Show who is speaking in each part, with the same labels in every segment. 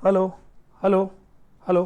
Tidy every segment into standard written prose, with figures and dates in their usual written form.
Speaker 1: Hello hello hello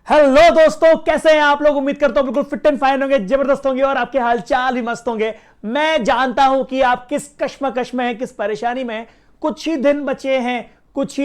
Speaker 1: hello दोस्तों, कैसे हैं आप लोग। उम्मीद करता हूं बिल्कुल फिट एंड फाइन होंगे, जबरदस्त होंगे और आपके हालचाल भी मस्त होंगे। मैं जानता हूं कि आप किस कश्मकश में हैं, किस परेशानी में हैं। कुछ ही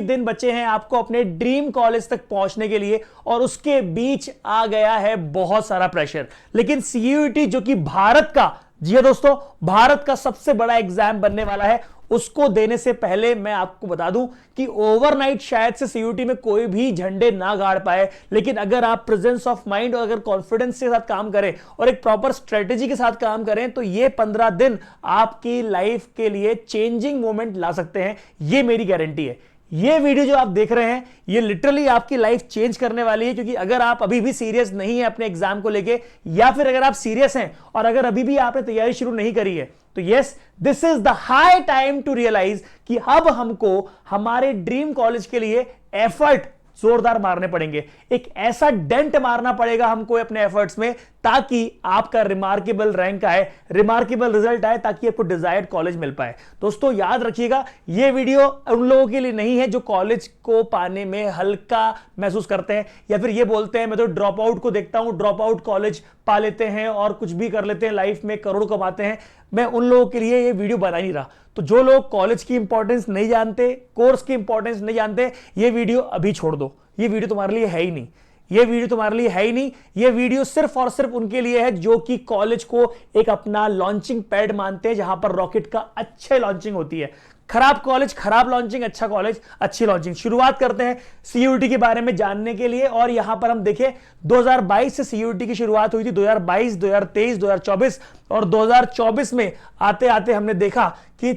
Speaker 1: दिन बचे हैं आपको अपने ड्रीम कॉलेज तक पहुंचने के लिए, और उसके बीच आ गया है बहुत सारा प्रेशर। लेकिन सीयूईटी जो कि भारत का, जी हाँ दोस्तों, भारत का सबसे बड़ा एग्जाम बनने वाला है, उसको देने से पहले मैं आपको बता दूं कि ओवरनाइट शायद से सीयूटी में कोई भी झंडे ना गाड़ पाए, लेकिन अगर आप प्रेजेंस ऑफ माइंड और अगर कॉन्फिडेंस के साथ काम करें और एक प्रॉपर स्ट्रेटेजी के साथ काम करें तो ये 15 दिन आपकी लाइफ के लिए चेंजिंग मोमेंट ला सकते हैं। ये मेरी गारंटी है। ये वीडियो जो आप देख रहे हैं ये लिटरली आपकी लाइफ चेंज करने वाली है, क्योंकि अगर आप अभी भी सीरियस नहीं है अपने एग्जाम को लेके, या फिर अगर आप सीरियस हैं और अगर अभी भी आपने तैयारी शुरू नहीं करी है, तो yes, this is the high time to realize कि अब हमको हमारे ड्रीम कॉलेज के लिए एफर्ट जोरदार मारने पड़ेंगे। एक ऐसा डेंट मारना पड़ेगा हमको अपने एफर्ट्स में, ताकि आपका रिमार्केबल रैंक आए, रिमार्केबल रिजल्ट आए, ताकि आपको डिजायर्ड कॉलेज मिल पाए। दोस्तों याद रखिएगा, यह वीडियो उन लोगों के लिए नहीं है जो कॉलेज को पाने में हल्का महसूस करते हैं, या फिर ये बोलते हैं मैं तो ड्रॉप आउट को देखता हूं, ड्रॉप आउट कॉलेज पा लेते हैं और कुछ भी कर लेते हैं लाइफ में, करोड़ कमाते हैं। मैं उन लोगों के लिए ये वीडियो बना नहीं रहा। तो जो लोग कॉलेज की इंपॉर्टेंस नहीं जानते, कोर्स की इंपॉर्टेंस नहीं जानते, ये वीडियो अभी छोड़ दो। ये वीडियो तुम्हारे लिए है ही नहीं। ये वीडियो तुम्हारे लिए है ही नहीं। ये वीडियो सिर्फ और सिर्फ उनके लिए है जो कि कॉलेज को एक अपना लॉन्चिंग पैड मानते हैं, जहां पर रॉकेट का अच्छे लॉन्चिंग होती है। खराब कॉलेज खराब लॉन्चिंग, अच्छा कॉलेज अच्छी लॉन्चिंग। शुरुआत करते हैं सीयूईटी के बारे में जानने के लिए। और यहां पर हम देखें 2022 से सीयूईटी की शुरुआत हुई थी। 2022, 2023, 2024 और 2024 में आते आते हमने देखा कि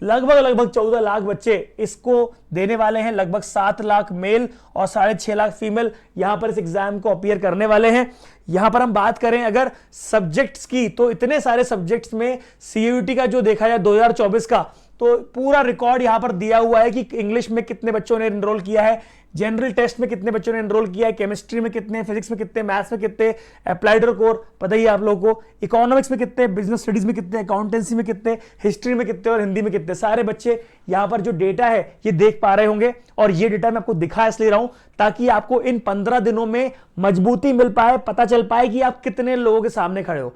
Speaker 1: लगभग 14 लाख बच्चे इसको देने वाले हैं। लगभग 7 लाख मेल और 6.5 लाख फीमेल यहां पर इस एग्जाम को अपीयर करने वाले हैं। यहां पर हम बात करें अगर सब्जेक्ट्स की, तो इतने सारे सब्जेक्ट्स में सीयूईटी का जो देखा जाए 2024 का, तो पूरा रिकॉर्ड यहां पर दिया हुआ है कि इंग्लिश में कितने बच्चों ने एनरोल किया है, जनरल टेस्ट में कितने बच्चों ने एनरोल किया है, केमिस्ट्री में कितने, फिजिक्स में कितने, मैथ्स में कितने, अप्लाइड और कोर पता ही है आप लोगों को, इकोनॉमिक्स में कितने, बिजनेस स्टडीज में कितने, अकाउंटेंसी में कितने, हिस्ट्री में कितने और हिंदी में कितने। सारे बच्चे यहां पर जो डेटा है ये देख पा रहे होंगे। और ये डेटा मैं आपको दिखा इसलिए रहा हूं ताकि आपको इन 15 दिनों में मजबूती मिल पाए, पता चल पाए कि आप कितने लोगों के सामने खड़े हो।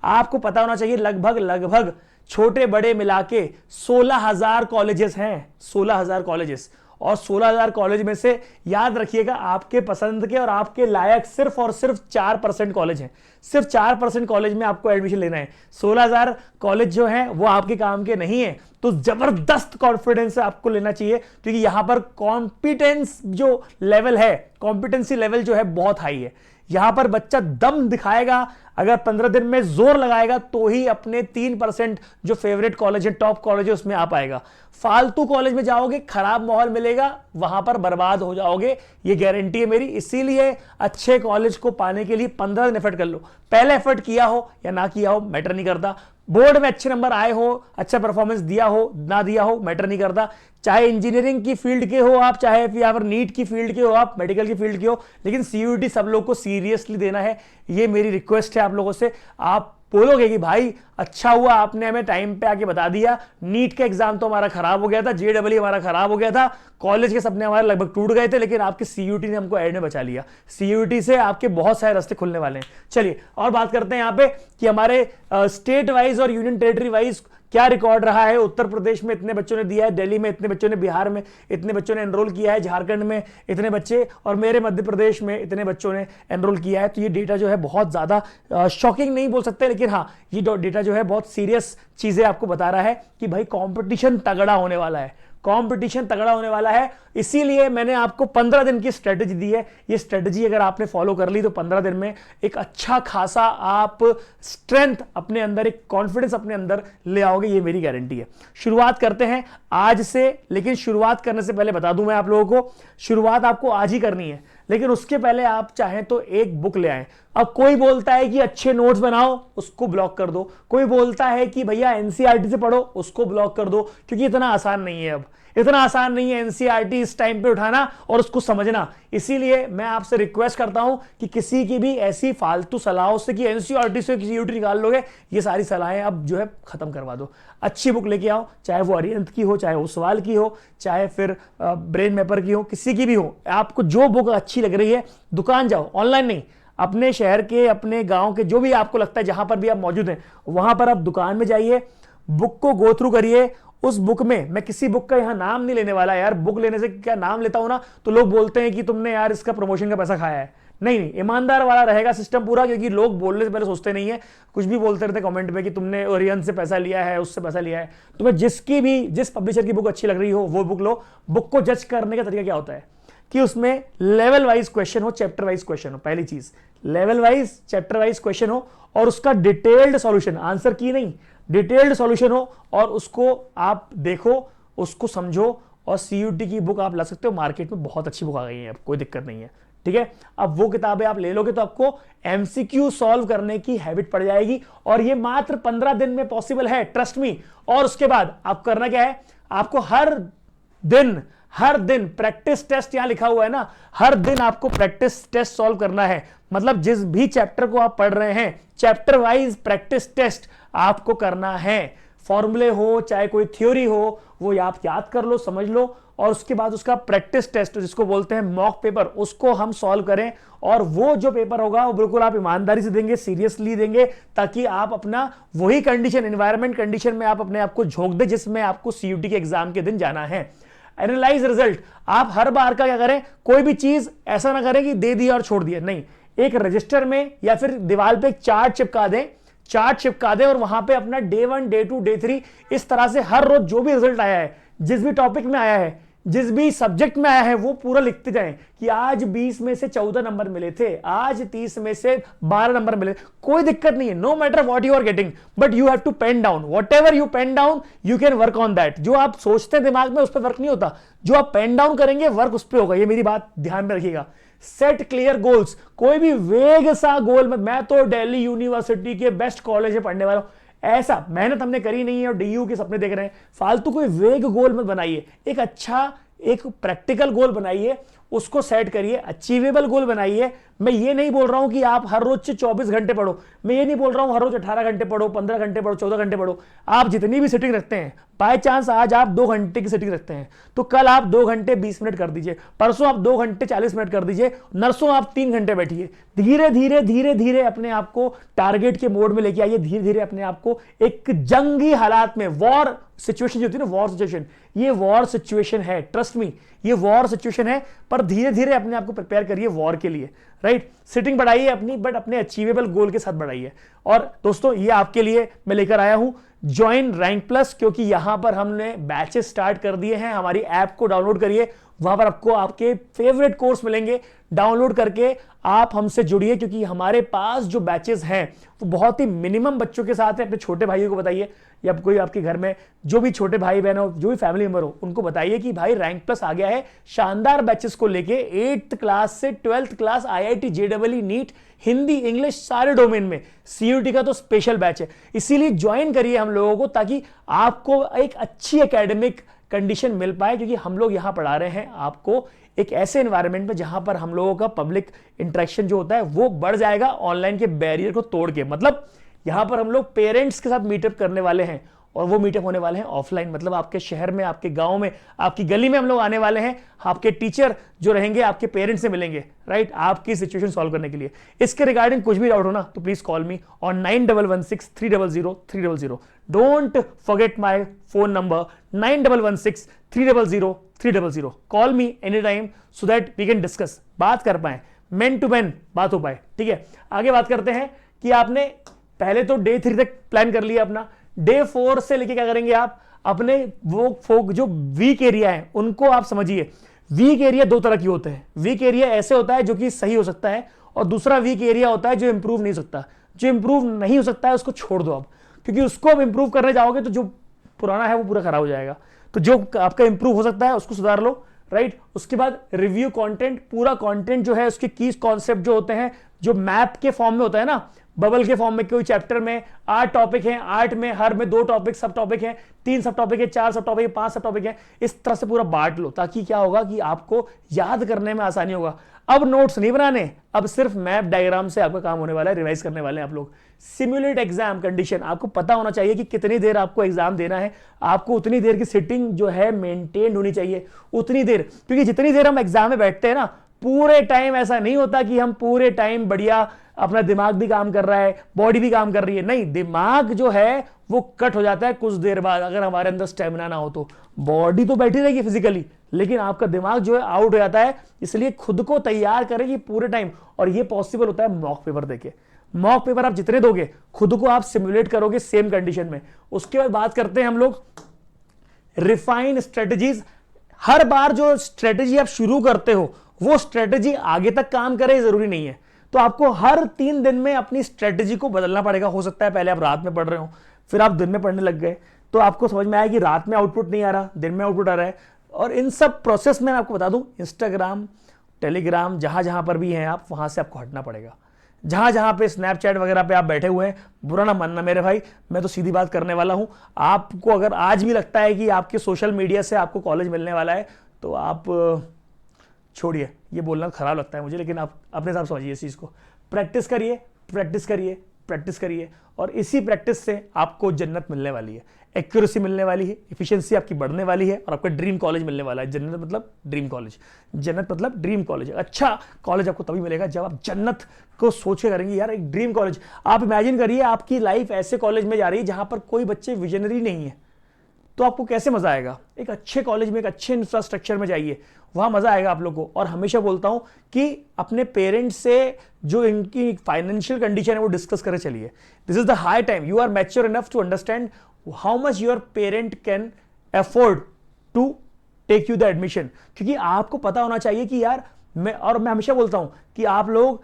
Speaker 1: आपको पता होना चाहिए लगभग छोटे बड़े मिला के 16,000 कॉलेजेस हैं। 16,000 कॉलेजेस, और 16,000 कॉलेज में से याद रखिएगा आपके पसंद के और आपके लायक सिर्फ और सिर्फ 4% कॉलेज हैं। सिर्फ 4% कॉलेज में आपको एडमिशन लेना है। 16,000 कॉलेज जो हैं वो आपके काम के नहीं है। तो जबरदस्त कॉन्फिडेंस आपको लेना चाहिए, क्योंकि यहां पर कॉम्पिटेंस जो लेवल है, कॉम्पिटेंसी लेवल जो है बहुत हाई है। यहां पर बच्चा दम दिखाएगा, अगर 15 दिन में जोर लगाएगा तो ही अपने 3% जो फेवरेट कॉलेज है, टॉप कॉलेज है, उसमें आ पाएगा। फालतू कॉलेज में जाओगे, खराब माहौल मिलेगा, वहां पर बर्बाद हो जाओगे, ये गारंटी है मेरी। इसीलिए अच्छे कॉलेज को पाने के लिए 15 दिन एफर्ट कर लो। पहले एफर्ट किया हो या ना किया हो मैटर नहीं करता। बोर्ड में अच्छे नंबर आए हो, अच्छा परफॉर्मेंस दिया हो ना दिया हो मैटर नहीं करता। चाहे इंजीनियरिंग की फील्ड के हो आप, चाहे यहाँ पर नीट की फील्ड के हो आप, मेडिकल की फील्ड के हो, लेकिन सीयूईटी सब लोग को सीरियसली देना है। ये मेरी रिक्वेस्ट है आप लोगों से। आप बोलोगे कि भाई अच्छा हुआ आपने हमें टाइम पे आके बता दिया, नीट का एग्जाम तो हमारा खराब हो गया था, जेईई हमारा खराब हो गया था, कॉलेज के सपने हमारे लगभग टूट गए थे, लेकिन आपकी सीयूईटी ने हमको एंड में बचा लिया। सीयूईटी से आपके बहुत सारे रास्ते खुलने वाले हैं। चलिए और बात करते हैं यहाँ पे कि हमारे स्टेट वाइज और यूनियन टेरिटरी वाइज क्या रिकॉर्ड रहा है। उत्तर प्रदेश में इतने बच्चों ने दिया है, दिल्ली में इतने बच्चों ने, बिहार में इतने बच्चों ने एनरोल किया है, झारखंड में इतने बच्चे, और मेरे मध्य प्रदेश में इतने बच्चों ने एनरोल किया है। तो ये डेटा जो है बहुत ज्यादा शॉकिंग नहीं बोल सकते, लेकिन हाँ ये डेटा जो है बहुत सीरियस चीजें आपको बता रहा है कि भाई कंपटीशन तगड़ा होने वाला है, कंपटीशन तगड़ा होने वाला है। इसीलिए मैंने आपको 15 दिन की स्ट्रेटजी दी है। ये स्ट्रेटजी अगर आपने फॉलो कर ली तो 15 दिन में एक अच्छा खासा आप स्ट्रेंथ अपने अंदर, एक कॉन्फिडेंस अपने अंदर ले आओगे, ये मेरी गारंटी है। शुरुआत करते हैं आज से, लेकिन शुरुआत करने से पहले बता दूं मैं आप लोगों को, शुरुआत आपको आज ही करनी है, लेकिन उसके पहले आप चाहें तो एक बुक ले आएं। अब कोई बोलता है कि अच्छे नोट्स बनाओ, उसको ब्लॉक कर दो। कोई बोलता है कि भैया एनसीईआरटी से पढ़ो, उसको ब्लॉक कर दो, क्योंकि इतना आसान नहीं है। अब इतना आसान नहीं है एनसीईआरटी इस टाइम पे उठाना और उसको समझना। इसीलिए मैं आपसे रिक्वेस्ट करता हूं कि किसी की भी ऐसी फालतू सलाहों से कि एनसीईआरटी से किसी यूटी निकाल लोगे, ये सारी सलाहें अब जो है खत्म करवा दो। अच्छी बुक लेके आओ, चाहे वो अरिहंत की हो, चाहे वो सवाल की हो, चाहे फिर ब्रेन मैपर की हो, किसी की भी हो। आपको जो बुक अच्छी लग रही है दुकान जाओ, ऑनलाइन नहीं, अपने शहर के, अपने गांव के, जो भी आपको लगता है जहां पर भी आप मौजूद हैं वहां पर आप दुकान में जाइए, बुक को गो थ्रू करिए। उस बुक में, मैं किसी बुक का यहां नाम नहीं लेने वाला यार, बुक लेने से क्या नाम लेता हूं ना तो लोग बोलते हैं कि तुमने यार इसका प्रमोशन का पैसा खाया है। नहीं नहीं, ईमानदार वाला रहेगा सिस्टम पूरा, क्योंकि लोग बोलने से पहले सोचते नहीं है, कुछ भी बोलते रहते कमेंट में कि तुमने ओरियन से पैसा लिया है, उससे पैसा लिया है। तुम्हें जिस पब्लिशर की बुक अच्छी लग रही हो वो बुक लो। बुक को जज करने का तरीका क्या होता है कि उसमें लेवल वाइज क्वेश्चन हो, चैप्टर वाइज क्वेश्चन हो। पहली चीज, level wise chapter wise question हो और उसका डिटेल्ड सॉल्यूशन, आंसर की नहीं, डिटेल्ड सॉल्यूशन हो, और उसको आप देखो, उसको समझो। और सीयूटी की बुक आप ला सकते हो, मार्केट में बहुत अच्छी बुक आ गई है, अब कोई दिक्कत नहीं है, ठीक है। अब वो किताबें आप ले लोगे तो आपको एमसीक्यू सॉल्व करने की हैबिट पड़ जाएगी, और ये मात्र 15 दिन में पॉसिबल है, ट्रस्ट मी। और उसके बाद आप करना क्या है, आपको हर दिन प्रैक्टिस टेस्ट, यहां लिखा हुआ है ना, हर दिन आपको प्रैक्टिस टेस्ट सॉल्व करना है। मतलब जिस भी चैप्टर को आप पढ़ रहे हैं, चैप्टर वाइज प्रैक्टिस टेस्ट आपको करना है। फॉर्मूले हो चाहे कोई थ्योरी हो, वो आप याद कर लो, समझ लो, और उसके बाद उसका प्रैक्टिस टेस्ट, जिसको बोलते हैं मॉक पेपर, उसको हम सॉल्व करें। और वो जो पेपर होगा वो बिल्कुल आप ईमानदारी से देंगे, सीरियसली देंगे, ताकि आप अपना वही कंडीशन, एनवायरमेंट कंडीशन में आप अपने आप को झोंक दे जिसमें आपको सीयूटी के एग्जाम के दिन जाना है। एनालाइज रिजल्ट, आप हर बार का क्या करें, कोई भी चीज ऐसा ना करें कि दे दिया और छोड़ दिया, नहीं, एक रजिस्टर में या फिर दीवार पे एक चार्ट चिपका दें और वहां पे अपना डे 1, डे 2, डे 3 इस तरह से हर रोज जो भी रिजल्ट आया है, जिस भी टॉपिक में आया है, जिस भी सब्जेक्ट में आया है, वो पूरा लिखते जाएं कि आज 20 में से 14 नंबर मिले थे, आज 30 में से 12 नंबर मिले। कोई दिक्कत नहीं है, no matter what you are getting, but you have to pen down, whatever you pen down you can work on that. जो आप सोचते हैं दिमाग में उस पर वर्क नहीं होता, जो आप पेन डाउन करेंगे वर्क उस पर होगा। ये मेरी बात ध्यान में रखिएगा। सेट क्लियर गोल्स, कोई भी वेग सा गोल मत, मैं तो दिल्ली यूनिवर्सिटी के बेस्ट कॉलेज में पढ़ने वाला हूं, ऐसा मेहनत हमने करी नहीं है और डीयू के सपने देख रहे हैं, फालतू कोई वेग गोल मत बनाइए। एक अच्छा, एक प्रैक्टिकल गोल बनाइए, उसको सेट करिए, अचीवेबल गोल बनाइए। मैं ये नहीं बोल रहा हूं कि आप हर रोज 24 घंटे पढ़ो, मैं ये नहीं बोल रहा हूं हर रोज 18 घंटे पढ़ो, 15 घंटे पढ़ो, 14 घंटे पढ़ो। आप जितनी भी सिटिंग रखते हैं, बाय चांस आज आप 2 घंटे की सिटिंग रखते हैं तो कल आप 2 घंटे 20 मिनट कर दीजिए, परसों आप 2 घंटे 40 मिनट कर दीजिए, नरसों आप 3 घंटे बैठिए। धीरे धीरे धीरे धीरे अपने आप को टारगेट के मोड में लेके आइए, धीरे धीरे अपने आप को एक जंगी हालात में, वॉर सिचुएशन जो होती है ना, वॉर सिचुएशन, ये वॉर सिचुएशन है, ट्रस्ट मी, ये वॉर सिचुएशन है, पर धीरे धीरे अपने आप को प्रिपेयर करिए वॉर के लिए, राइट। सिटिंग बढ़ाइए अपनी, बट अपने अचीवेबल गोल के साथ बढ़ाइए। और दोस्तों, ये आपके लिए मैं लेकर आया हूं ज्वाइन रैंक प्लस, क्योंकि यहां पर हमने बैचेस स्टार्ट कर दिए हैं। हमारी ऐप को डाउनलोड करिए, वहां पर आपको आपके फेवरेट कोर्स मिलेंगे, डाउनलोड करके आप हमसे जुड़िए, क्योंकि हमारे पास जो बैचेस हैं वो बहुत ही मिनिमम बच्चों के साथ है। अपने छोटे भाइयों को बताइए, या कोई आपके घर में जो भी छोटे भाई बहन हो, जो भी फैमिली मेंबर हो, उनको बताइए कि भाई रैंक प्लस आ गया है शानदार बैचेस को लेके, 8th क्लास से 12th class, IIT JEE NEET, Hindi, English, सारे डोमेन में। सीयूटी का तो स्पेशल बैच है, इसीलिए ज्वाइन करिए हम लोगों को, ताकि आपको एक अच्छी एकेडमिक कंडीशन मिल पाए, क्योंकि हम लोग यहां पढ़ा रहे हैं आपको एक ऐसे एनवायरनमेंट में जहां पर हम लोगों का पब्लिक इंटरेक्शन जो होता है वो बढ़ जाएगा, ऑनलाइन के बैरियर को तोड़ के। मतलब यहां पर हम लोग पेरेंट्स के साथ मीटअप करने वाले हैं, और वो मीटअप होने वाले हैं ऑफलाइन, मतलब आपके शहर में, आपके गांव में, आपकी गली में हम लोग आने वाले हैं। आपके टीचर जो रहेंगे आपके पेरेंट्स से मिलेंगे, राइट, आपकी सिचुएशन सॉल्व करने के लिए। इसके रिगार्डिंग कुछ भी डाउट हो ना तो please call me on 9116300300। Don't forget my phone number 9116300300। Call me any time so that we can discuss, बात कर पाए, मैन टू मैन बात हो पाए, ठीक है। आगे बात करते हैं कि आपने पहले तो डे 3 तक प्लान कर लिया अपना, डे 4 से लेके क्या करेंगे आप, अपने वो फोक जो वीक एरिया है उनको आप समझिए। वीक एरिया 2 तरह की होते हैं। वीक एरिया ऐसे होता है जो कि सही हो सकता है, और दूसरा वीक एरिया होता है जो इंप्रूव नहीं हो सकता। जो इंप्रूव नहीं हो सकता है उसको छोड़ दो अब, क्योंकि उसको अब इंप्रूव करने जाओगे तो जो पुराना है वो पूरा खराब हो जाएगा। तो जो आपका इंप्रूव हो सकता है उसको सुधार लो, राइट। उसके बाद रिव्यू कंटेंट, पूरा कंटेंट जो है उसके की कॉन्सेप्ट जो होते हैं जो मैप के फॉर्म में होता है ना, बबल के फॉर्म में, कोई चैप्टर में 8 टॉपिक हैं, 8 में हर में 2 टॉपिक सब टॉपिक हैं, 3 सब टॉपिक है, 4 सब टॉपिक है, 5 सब टॉपिक है, इस तरह से पूरा बांट लो, ताकि क्या होगा कि आपको याद करने में आसानी होगा। अब नोट्स नहीं बनाने, अब सिर्फ मैप डायग्राम से आपका काम होने वाला है, रिवाइज करने वाले हैं आप लोग। सिमुलेट एग्जाम कंडीशन, आपको पता होना चाहिए कि कितनी देर आपको एग्जाम देना है, आपको उतनी देर की सिटिंग जो है मेंटेन होनी चाहिए, उतनी देर, क्योंकि जितनी देर हम एग्जाम में बैठते हैं ना, पूरे टाइम ऐसा नहीं होता कि हम पूरे टाइम बढ़िया अपना दिमाग भी काम कर रहा है, बॉडी भी काम कर रही है, नहीं, दिमाग जो है वो कट हो जाता है कुछ देर बाद, अगर हमारे अंदर स्टेमिना ना हो तो। बॉडी तो बैठी रहेगी फिजिकली, लेकिन आपका दिमाग जो है आउट हो जाता है। इसलिए खुद को तैयार करें पूरे टाइम, और ये पॉसिबल होता है मॉक पेपर देके। मॉक पेपर आप जितने दोगे, खुद को आप सिमुलेट करोगे सेम कंडीशन में। उसके बाद बात करते हैं हम लोग रिफाइन स्ट्रेटजीज। हर बार जो स्ट्रेटजी आप शुरू करते हो वो स्ट्रेटजी आगे तक काम करे जरूरी नहीं है, तो आपको हर 3 दिन में अपनी स्ट्रेटजी को बदलना पड़ेगा। हो सकता है पहले आप रात में पढ़ रहे हो, फिर आप दिन में पढ़ने लग गए, तो आपको समझ में आया कि रात में आउटपुट नहीं आ रहा, दिन में आउटपुट आ रहा है। और इन सब प्रोसेस में आपको बता दूं, इंस्टाग्राम, टेलीग्राम, जहां जहां पर भी हैं आप, वहां से आपको हटना पड़ेगा। जहां जहां पे स्नैपचैट वगैरह पे आप बैठे हुए हैं, बुरा ना मानना मेरे भाई, मैं तो सीधी बात करने वाला हूं। आपको अगर आज भी लगता है कि आपके सोशल मीडिया से आपको कॉलेज मिलने वाला है, तो आप छोड़िए, ये बोलना खराब लगता है मुझे, लेकिन आप अपने हिसाब समझिए इस चीज को। प्रैक्टिस करिए, प्रैक्टिस करिए, प्रैक्टिस करिए, और इसी प्रैक्टिस से आपको जन्नत मिलने वाली है, एक्यूरेसी मिलने वाली है, एफिशिएंसी आपकी बढ़ने वाली है, और आपका ड्रीम कॉलेज मिलने वाला है। जन्नत मतलब ड्रीम कॉलेज, जन्नत मतलब ड्रीम कॉलेज। अच्छा कॉलेज आपको तभी मिलेगा जब आप जन्नत को सोच के करेंगे, यार एक ड्रीम कॉलेज। आप इमेजिन करिए आपकी लाइफ ऐसे कॉलेज में जा रही है जहां पर कोई बच्चे विजनरी नहीं है, तो आपको कैसे मजा आएगा। एक अच्छे कॉलेज में, एक अच्छे इंफ्रास्ट्रक्चर में जाइए, वहां मजा आएगा आप लोगों को। और हमेशा बोलता हूं कि अपने पेरेंट्स से जो इनकी फाइनेंशियल कंडीशन है वो डिस्कस करे चलिए। This is the high time, you are mature enough to understand how much your parent can afford to take you the admission. क्योंकि आपको पता होना चाहिए कि यार मैं हमेशा बोलता हूं कि आप लोग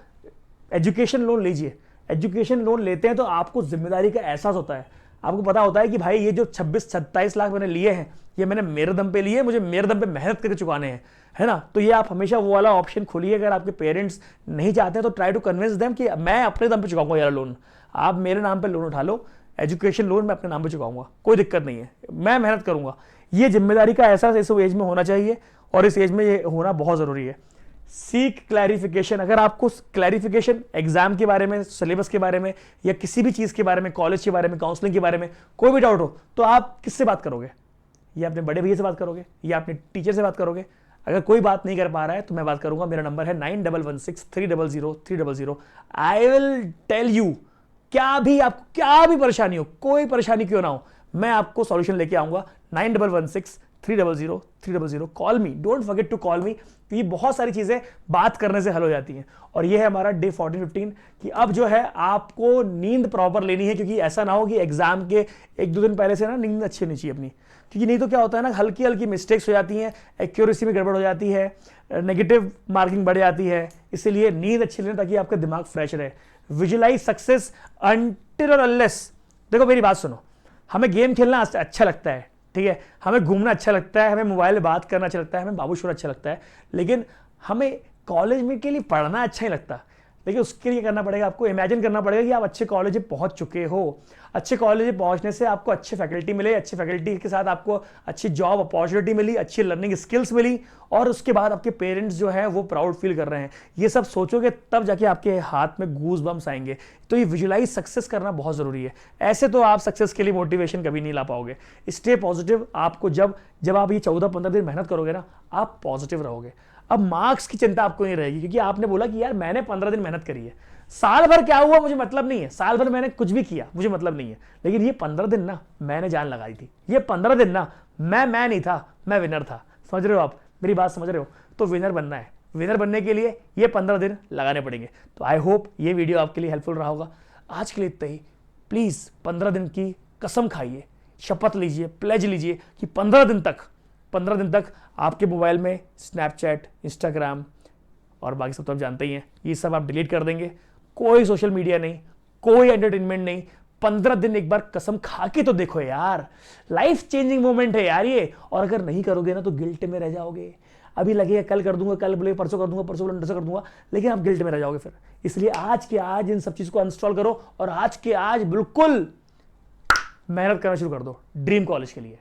Speaker 1: एजुकेशन लोन लीजिए। एजुकेशन लोन लेते हैं तो आपको जिम्मेदारी का एहसास होता है, आपको पता होता है कि भाई ये जो 26-27 लाख मैंने लिए हैं, ये मैंने मेरे दम पे लिए, मुझे मेरे दम पे मेहनत करके चुकाने हैं, है ना। तो ये आप हमेशा वो वाला ऑप्शन खोलिए। अगर आपके पेरेंट्स नहीं चाहते तो ट्राई टू कन्विंस देम कि मैं अपने दम पे चुकाऊंगा यार लोन, आप मेरे नाम पे लोन उठा लो, एजुकेशन लोन मैं अपने नाम पे चुकाऊंगा, कोई दिक्कत नहीं है, मैं मेहनत करूंगा। ये जिम्मेदारी का एहसास इस एज में होना चाहिए, और इस एज में ये होना बहुत जरूरी है। Seek clarification. अगर आपको क्लैरिफिकेशन एग्जाम के बारे में, सिलेबस के बारे में, या किसी भी चीज के बारे में, कॉलेज के बारे में, काउंसलिंग के बारे में कोई भी डाउट हो, तो आप किससे बात करोगे? या अपने बड़े भैया से बात करोगे, या अपने टीचर से बात करोगे? अगर कोई बात नहीं कर पा रहा है तो मैं बात करूंगा, मेरा नंबर है 9116300300। आई विल टेल यू, आपको क्या भी परेशानी हो, कोई परेशानी क्यों ना हो, मैं आपको सॉल्यूशन लेके आऊंगा। 9116300300, call me, don't forget to call me. ये बहुत सारी चीजें बात करने से हल हो जाती हैं। और ये है हमारा डे 14-15 कि अब जो है आपको नींद प्रॉपर लेनी है, क्योंकि ऐसा ना हो कि एग्जाम के 1-2 दिन पहले से ना नींद अच्छी होनी चाहिए अपनी, क्योंकि नहीं तो क्या होता है ना, हल्की हल्की मिस्टेक्स हो जाती हैं, एक्यूरेसी में गड़बड़ हो जाती है, नेगेटिव मार्किंग बढ़ जाती है। इसीलिए नींद अच्छी लेना ताकि आपका दिमाग फ्रेश रहे। विजुलाइज सक्सेस अनटिल और अनलेस। देखो मेरी बात सुनो, हमें गेम खेलना अच्छा लगता है, ठीक है, हमें घूमना अच्छा लगता है, हमें मोबाइल में बात करना अच्छा लगता है, हमें बाबू शोर अच्छा लगता है, लेकिन हमें कॉलेज में के लिए पढ़ना अच्छा नहीं लगता। लेकिन उसके लिए करना पड़ेगा, आपको इमेजिन करना पड़ेगा कि आप अच्छे कॉलेज में पहुंच चुके हो। अच्छे कॉलेज में पहुंचने से आपको अच्छी फैकल्टी मिले, अच्छी फैकल्टी के साथ आपको अच्छी जॉब अपॉर्चुनिटी मिली, अच्छी लर्निंग स्किल्स मिली, और उसके बाद आपके पेरेंट्स जो है वो प्राउड फील कर रहे हैं। ये सब सोचोगे तब जाके आपके हाथ में गूज बम्स आएंगे। तो ये विजुलाइज सक्सेस करना बहुत जरूरी है। ऐसे तो आप सक्सेस के लिए मोटिवेशन कभी नहीं ला पाओगे। Stay positive. आपको जब आप ये 14-15 दिन मेहनत करोगे ना, आप पॉजिटिव रहोगे। अब मार्क्स की चिंता आपको नहीं रहेगी, क्योंकि आपने बोला कि यार मैंने 15 दिन मेहनत करी है, साल भर क्या हुआ मुझे मतलब नहीं है, साल भर मैंने कुछ भी किया मुझे मतलब नहीं है, लेकिन ये 15 दिन ना मैंने जान लगाई थी, ये 15 दिन ना मैं नहीं था, मैं विनर था। समझ रहे हो आप मेरी बात, समझ रहे हो? तो विनर बनना है, विनर बनने के लिए ये 15 दिन लगाने पड़ेंगे। तो आई होप ये वीडियो आपके लिए हेल्पफुल रहा होगा। आज के लिए इतना ही। प्लीज 15 दिन की कसम खाइए, शपथ लीजिए, प्लेज लीजिए कि 15 दिन तक आपके मोबाइल में स्नैपचैट, इंस्टाग्राम और बाकी सब तो आप जानते ही हैं, ये सब आप डिलीट कर देंगे। कोई सोशल मीडिया नहीं, कोई एंटरटेनमेंट नहीं। 15 दिन एक बार कसम खा के तो देखो यार, लाइफ चेंजिंग मोमेंट है यार ये। और अगर नहीं करोगे ना तो गिल्ट में रह जाओगे, अभी लगेगा कल कर दूंगा, कल बोले परसों कर दूंगा, परसों बोले नरसों कर दूंगा, लेकिन आप गिल्ट में रह जाओगे फिर। इसलिए आज के आज इन सब चीज को अनइंस्टॉल करो और आज के आज बिल्कुल मेहनत करना शुरू कर दो ड्रीम कॉलेज के लिए।